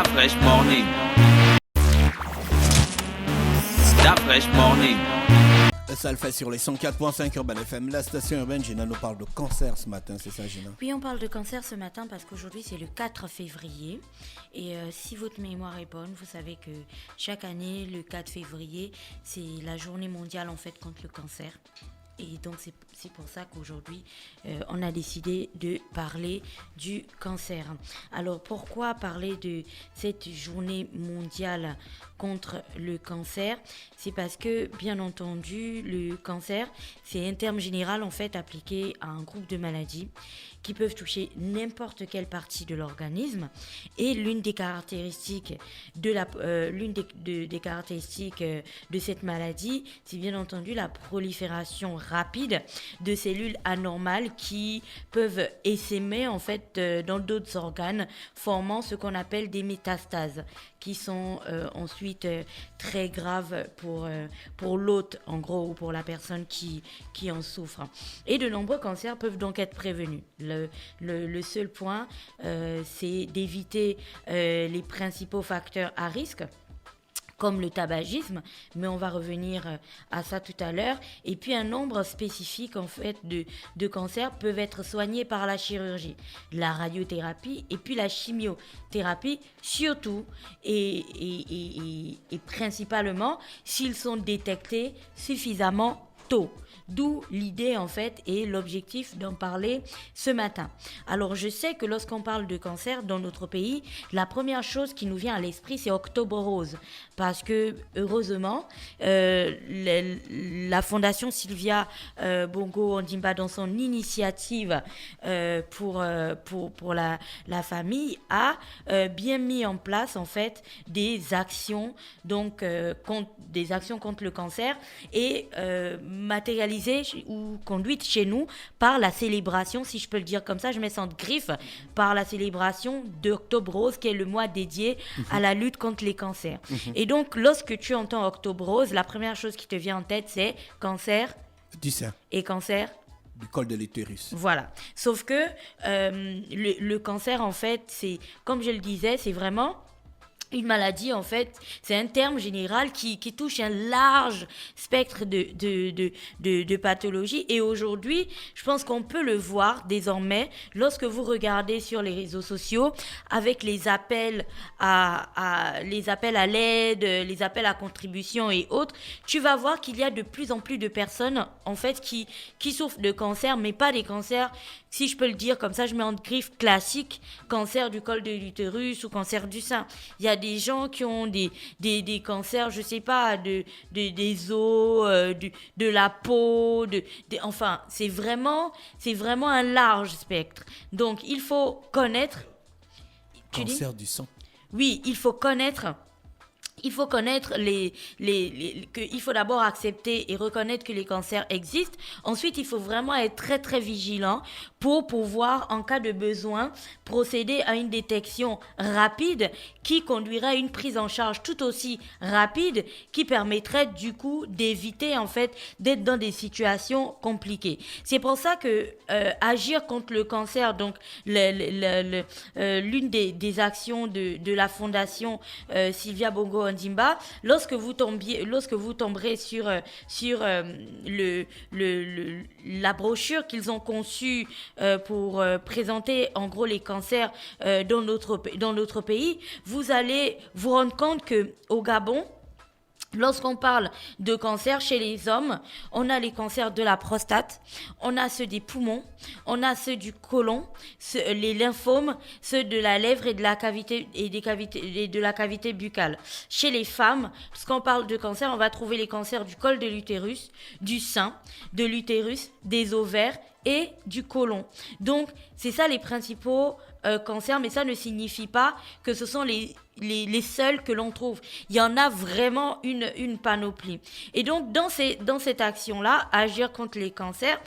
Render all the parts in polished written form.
Fresh Morning. Fresh Morning. Ça le fait sur les 104.5 Urban FM. La station urbaine, Gina nous parle de cancer ce matin, c'est ça Gina? Oui, on parle de cancer ce matin parce qu'aujourd'hui c'est le 4 février. Et si votre mémoire est bonne, vous savez que chaque année, le 4 février, c'est la journée mondiale en fait contre le cancer. Et donc c'est pour ça qu'aujourd'hui on a décidé de parler du cancer. Alors pourquoi parler de cette journée mondiale contre le cancer? C'est parce que bien entendu le cancer c'est un terme général en fait appliqué à un groupe de maladies qui peuvent toucher n'importe quelle partie de l'organisme. Et l'une des caractéristiques des caractéristiques de cette maladie, c'est bien entendu la prolifération rapide de cellules anormales qui peuvent essaimer en fait dans d'autres organes, formant ce qu'on appelle des métastases, qui sont ensuite très graves pour l'hôte, en gros, ou pour la personne qui en souffre. Et de nombreux cancers peuvent donc être prévenus. Le seul point, c'est d'éviter les principaux facteurs à risque, comme le tabagisme, mais on va revenir à ça tout à l'heure. Et puis un nombre spécifique en fait de cancers peuvent être soignés par la chirurgie, la radiothérapie et puis la chimiothérapie, surtout et principalement s'ils sont détectés suffisamment tôt. D'où l'idée en fait et l'objectif d'en parler ce matin. Alors je sais que lorsqu'on parle de cancer dans notre pays, la première chose qui nous vient à l'esprit c'est Octobre Rose, parce que heureusement la fondation Sylvia Bongo Ondimba dans son initiative pour la famille a bien mis en place en fait des actions donc contre le cancer et matérialisées ou conduite chez nous par la célébration, si je peux le dire comme ça, je mets ça de griffe, par la célébration d'Octobre Rose, qui est le mois dédié à la lutte contre les cancers. Et donc, lorsque tu entends Octobre Rose, la première chose qui te vient en tête, c'est cancer du sein et cancer du col de l'utérus. Voilà. Sauf que le cancer, en fait, c'est, comme je le disais, c'est vraiment une maladie, en fait, c'est un terme général qui touche un large spectre de pathologies. Et aujourd'hui, je pense qu'on peut le voir désormais lorsque vous regardez sur les réseaux sociaux avec les appels à l'aide, les appels à contribution et autres. Tu vas voir qu'il y a de plus en plus de personnes, en fait, qui souffrent de cancer, mais pas des cancers, si je peux le dire comme ça, je mets en griffe classique, cancer du col de l'utérus ou cancer du sein. Il y a des gens qui ont des cancers, je sais pas, des os, de la peau, enfin, c'est vraiment un large spectre. Donc, il faut connaître... Cancer du sang. Oui, il faut connaître il faut connaître il faut d'abord accepter et reconnaître que les cancers existent. Ensuite, il faut vraiment être très très vigilant pour pouvoir, en cas de besoin, procéder à une détection rapide qui conduirait à une prise en charge tout aussi rapide qui permettrait du coup d'éviter en fait d'être dans des situations compliquées. C'est pour ça que agir contre le cancer, donc l'une des actions de la fondation Sylvia Bongo Ondimba, lorsque vous tomberez sur la brochure qu'ils ont conçue pour présenter en gros les cancers dans notre pays, vous allez vous rendre compte que au Gabon, lorsqu'on parle de cancer chez les hommes, on a les cancers de la prostate, on a ceux des poumons, on a ceux du côlon, les lymphomes, ceux de la lèvre et de la cavité buccale. Chez les femmes, lorsqu'on parle de cancer, on va trouver les cancers du col de l'utérus, du sein, de l'utérus, des ovaires et du côlon. Donc, c'est ça les principaux cancers, mais ça ne signifie pas que ce sont les seuls que l'on trouve. Il y en a vraiment une panoplie. Et donc, dans cette action-là, agir contre les cancers,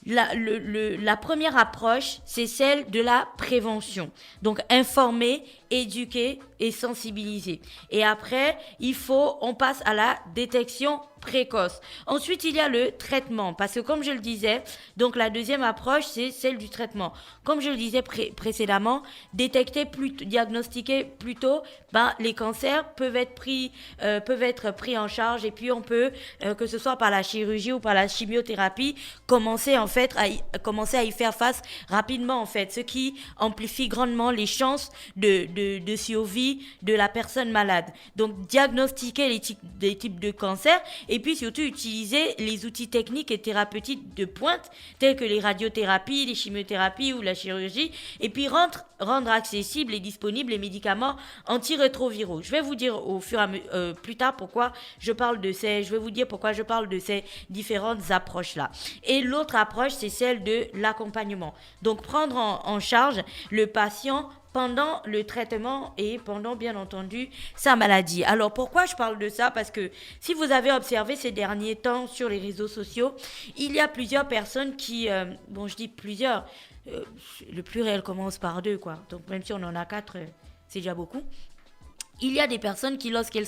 la première approche, c'est celle de la prévention. Donc, informer éduquer et sensibiliser. Et après, on passe à la détection précoce. Ensuite, il y a le traitement, parce que comme je le disais, donc la deuxième approche, c'est celle du traitement. Comme je le disais précédemment, diagnostiquer plus tôt, les cancers peuvent être pris en charge, et puis on peut, que ce soit par la chirurgie ou par la chimiothérapie, commencer à y faire face rapidement, en fait, ce qui amplifie grandement les chances de survie de la personne malade. Donc, diagnostiquer les types de cancers, et puis surtout utiliser les outils techniques et thérapeutiques de pointe, tels que les radiothérapies, les chimiothérapies ou la chirurgie, et puis rendre accessibles et disponibles les médicaments antirétroviraux. Je vais vous dire plus tard pourquoi je vais vous dire pourquoi je parle de ces différentes approches-là. Et l'autre approche, c'est celle de l'accompagnement. Donc, prendre en charge le patient pendant le traitement et pendant, bien entendu, sa maladie. Alors, pourquoi je parle de ça? Parce que si vous avez observé ces derniers temps sur les réseaux sociaux, il y a plusieurs personnes qui... je dis plusieurs. Le pluriel commence par 2, quoi. Donc, même si on en a 4, c'est déjà beaucoup. Il y a des personnes qui, lorsqu'elles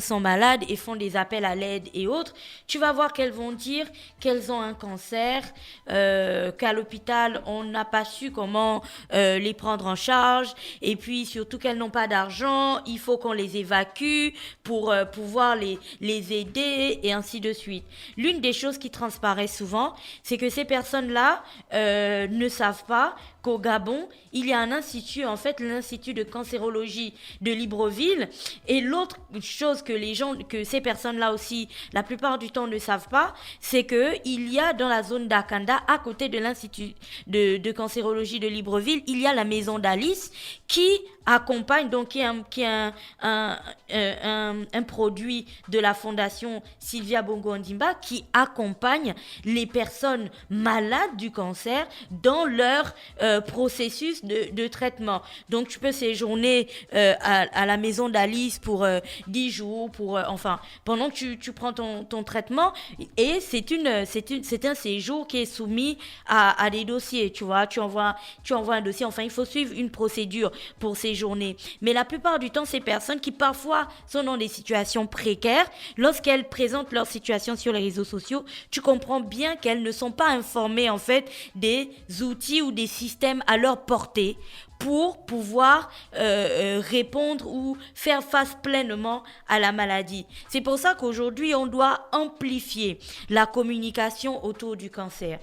sont malades et font des appels à l'aide et autres, tu vas voir qu'elles vont dire qu'elles ont un cancer, qu'à l'hôpital, on n'a pas su comment les prendre en charge, et puis surtout qu'elles n'ont pas d'argent, il faut qu'on les évacue pour pouvoir les aider, et ainsi de suite. L'une des choses qui transparaît souvent, c'est que ces personnes-là ne savent pas qu'au Gabon, il y a un institut, en fait, l'Institut de cancérologie de Libreville. Et l'autre chose que ces personnes-là aussi, la plupart du temps, ne savent pas, c'est qu'il y a dans la zone d'Akanda, à côté de l'Institut de cancérologie de Libreville, il y a la maison d'Alice qui accompagne, donc qui est un produit de la fondation Sylvia Bongo Ondimba, qui accompagne les personnes malades du cancer dans leur processus de traitement. Donc tu peux séjourner à la maison d'Alice pour 10 jours, pendant que tu prends ton traitement, et c'est un séjour qui est soumis à des dossiers, tu vois, tu envoies un dossier, il faut suivre une procédure pour séjourner. Mais la plupart du temps, ces personnes qui parfois sont dans des situations précaires, lorsqu'elles présentent leur situation sur les réseaux sociaux, tu comprends bien qu'elles ne sont pas informées, en fait, des outils ou des systèmes à leur portée pour pouvoir répondre ou faire face pleinement à la maladie. C'est pour ça qu'aujourd'hui, on doit amplifier la communication autour du cancer.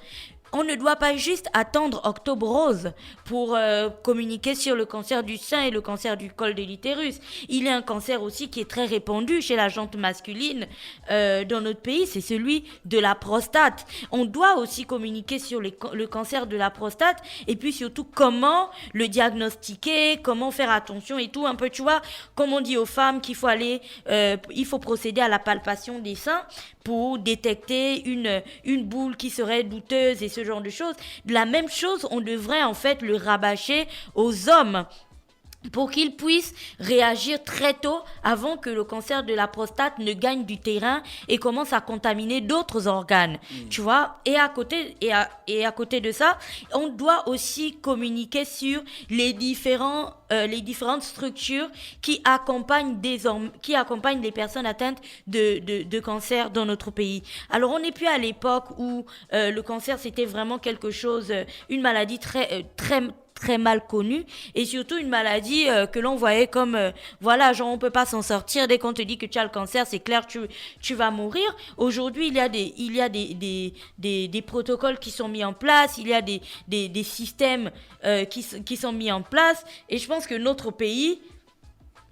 On ne doit pas juste attendre Octobre Rose pour communiquer sur le cancer du sein et le cancer du col de l'utérus. Il y a un cancer aussi qui est très répandu chez la gente masculine dans notre pays, c'est celui de la prostate. On doit aussi communiquer sur le cancer de la prostate, et puis surtout comment le diagnostiquer, comment faire attention et tout. Un peu, tu vois, comme on dit aux femmes qu'il faut il faut procéder à la palpation des seins pour détecter une boule qui serait douteuse et ce genre de choses. La même chose, on devrait en fait le rabâcher aux hommes pour qu'ils puissent réagir très tôt avant que le cancer de la prostate ne gagne du terrain et commence à contaminer d'autres organes. Tu vois, et à côté de ça, on doit aussi communiquer sur les différentes structures qui accompagnent les personnes atteintes de cancer dans notre pays. Alors, on n'est plus à l'époque où le cancer, c'était vraiment quelque chose, une maladie très mal connue, et surtout une maladie que l'on voyait comme genre on peut pas s'en sortir, dès qu'on te dit que tu as le cancer, c'est clair, tu vas mourir. Aujourd'hui, il y a des protocoles qui sont mis en place, il y a des systèmes qui sont mis en place, et je pense que notre pays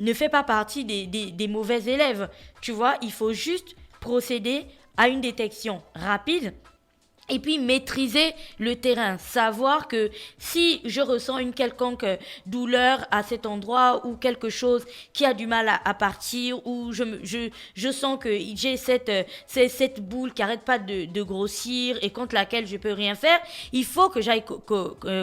ne fait pas partie des mauvais élèves. Tu vois, il faut juste procéder à une détection rapide. Et puis maîtriser le terrain, savoir que si je ressens une quelconque douleur à cet endroit ou quelque chose qui a du mal à partir, ou je sens que j'ai cette boule qui arrête pas de grossir et contre laquelle je peux rien faire, il faut que j'aille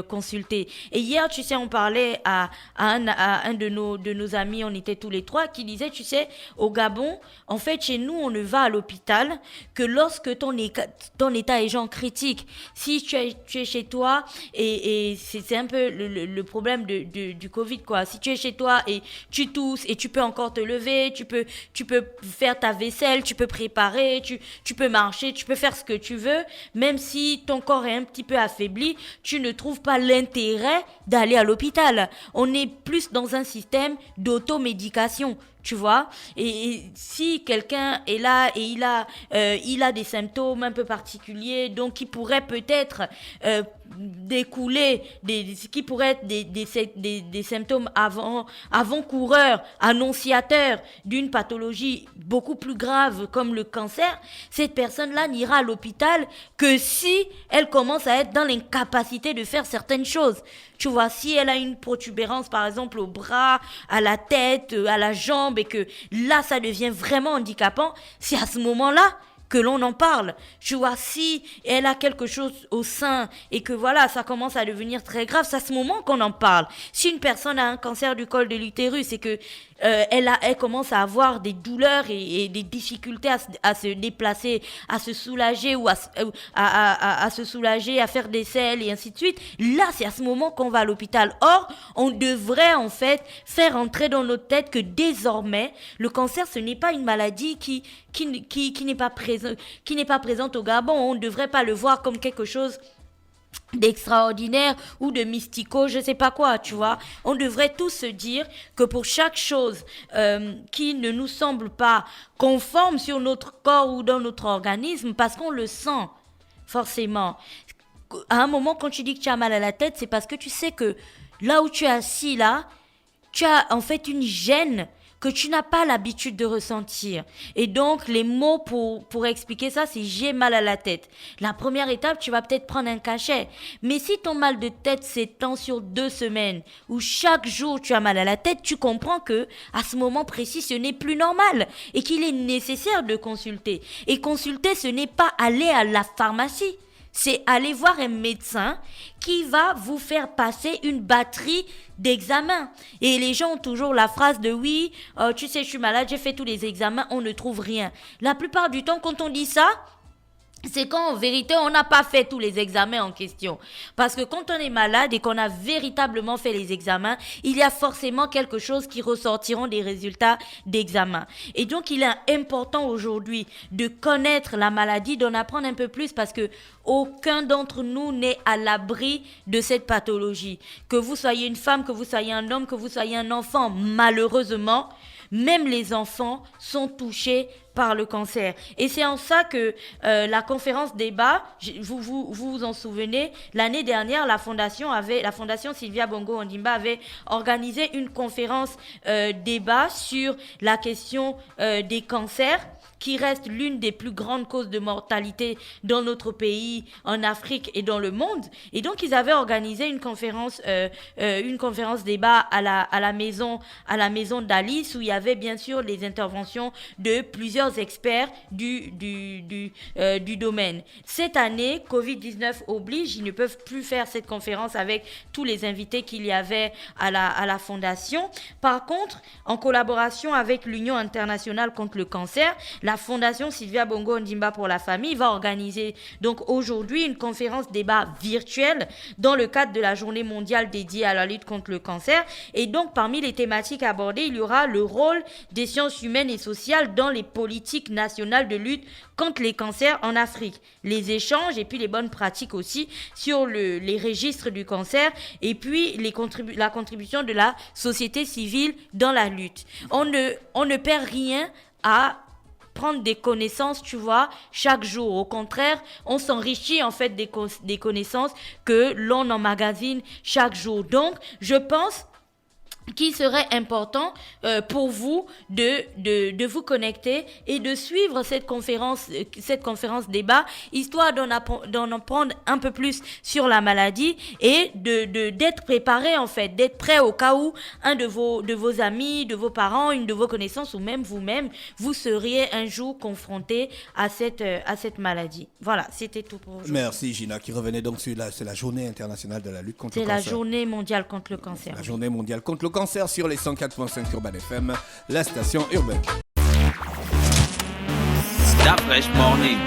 consulter. Et hier, tu sais, on parlait à un de nos amis, on était tous les trois, qui disait, tu sais, au Gabon, en fait, chez nous, on ne va à l'hôpital que lorsque ton état est genre critique. Si tu es chez toi, et c'est un peu le problème du Covid, quoi. Si tu es chez toi et tu tousses et tu peux encore te lever, tu peux faire ta vaisselle, tu peux préparer, tu peux marcher, tu peux faire ce que tu veux, même si ton corps est un petit peu affaibli, tu ne trouves pas l'intérêt d'aller à l'hôpital. On est plus dans un système d'automédication. Tu vois, et si quelqu'un est là et il a des symptômes un peu particuliers, donc qui pourrait peut-être découler, qui pourraient être des symptômes avant-coureurs, annonciateurs d'une pathologie beaucoup plus grave comme le cancer, cette personne-là n'ira à l'hôpital que si elle commence à être dans l'incapacité de faire certaines choses. Tu vois, si elle a une protubérance, par exemple, au bras, à la tête, à la jambe, et que là, ça devient vraiment handicapant, c'est à ce moment-là que l'on en parle. Tu vois, si elle a quelque chose au sein et que voilà, ça commence à devenir très grave, c'est à ce moment qu'on en parle. Si une personne a un cancer du col de l'utérus et que elle commence à avoir des douleurs et des difficultés à se déplacer, à se soulager ou à se soulager, à faire des selles et ainsi de suite, là, c'est à ce moment qu'on va à l'hôpital. Or, on devrait en fait faire entrer dans notre tête que désormais, le cancer, ce n'est pas une maladie qui n'est pas présente au Gabon. On ne devrait pas le voir comme quelque chose d'extraordinaire ou de mystico, je sais pas quoi, tu vois. On devrait tous se dire que pour chaque chose qui ne nous semble pas conforme sur notre corps ou dans notre organisme, parce qu'on le sent forcément, à un moment quand tu dis que tu as mal à la tête, c'est parce que tu sais que là où tu es assis là, tu as en fait une gêne que tu n'as pas l'habitude de ressentir. Et donc, les mots pour expliquer ça, c'est j'ai mal à la tête. La première étape, tu vas peut-être prendre un cachet. Mais si ton mal de tête s'étend sur 2 semaines, où chaque jour tu as mal à la tête, tu comprends que à ce moment précis, ce n'est plus normal et qu'il est nécessaire de consulter. Et consulter, ce n'est pas aller à la pharmacie. C'est aller voir un médecin qui va vous faire passer une batterie d'examens. Et les gens ont toujours la phrase de oui, tu sais, je suis malade, j'ai fait tous les examens, on ne trouve rien. La plupart du temps, quand on dit ça, c'est quand en vérité on n'a pas fait tous les examens en question. Parce que quand on est malade et qu'on a véritablement fait les examens, il y a forcément quelque chose qui ressortiront des résultats d'examen. Et donc il est important aujourd'hui de connaître la maladie, d'en apprendre un peu plus parce que aucun d'entre nous n'est à l'abri de cette pathologie. Que vous soyez une femme, que vous soyez un homme, que vous soyez un enfant, malheureusement, même les enfants sont touchés par le cancer. Et c'est en ça que la conférence débat, vous en souvenez, l'année dernière, la fondation Sylvia Bongo Ondimba avait organisé une conférence débat sur la question des cancers, qui reste l'une des plus grandes causes de mortalité dans notre pays, en Afrique et dans le monde. Et donc, ils avaient organisé une conférence débat à la maison d'Alice, où il y avait bien sûr les interventions de plusieurs experts du domaine. Cette année, Covid-19 oblige, ils ne peuvent plus faire cette conférence avec tous les invités qu'il y avait à la fondation. Par contre, en collaboration avec l'Union internationale contre le cancer, la fondation Sylvia Bongo Ondimba pour la famille va organiser donc aujourd'hui une conférence débat virtuelle dans le cadre de la journée mondiale dédiée à la lutte contre le cancer. Et donc parmi les thématiques abordées, il y aura le rôle des sciences humaines et sociales dans les politiques nationales de lutte contre les cancers en Afrique, les échanges et puis les bonnes pratiques aussi sur les registres du cancer et puis la contribution de la société civile dans la lutte. On ne perd rien à prendre des connaissances, tu vois, chaque jour. Au contraire, on s'enrichit en fait des connaissances que l'on emmagasine chaque jour. Donc, je pense qu'il serait important pour vous de vous connecter et de suivre cette conférence débat, histoire d'en apprendre un peu plus sur la maladie et d'être préparé en fait, d'être prêt au cas où un de vos amis, de vos parents, une de vos connaissances ou même vous-même, vous seriez un jour confronté à cette maladie. Voilà, c'était tout pour aujourd'hui. Merci Gina, qui revenait donc sur c'est la journée internationale de la lutte contre le cancer. C'est la journée mondiale contre le cancer. La journée mondiale contre le cancer sur les 104.5 Urban FM, la station urbaine. Stop Fresh Morning.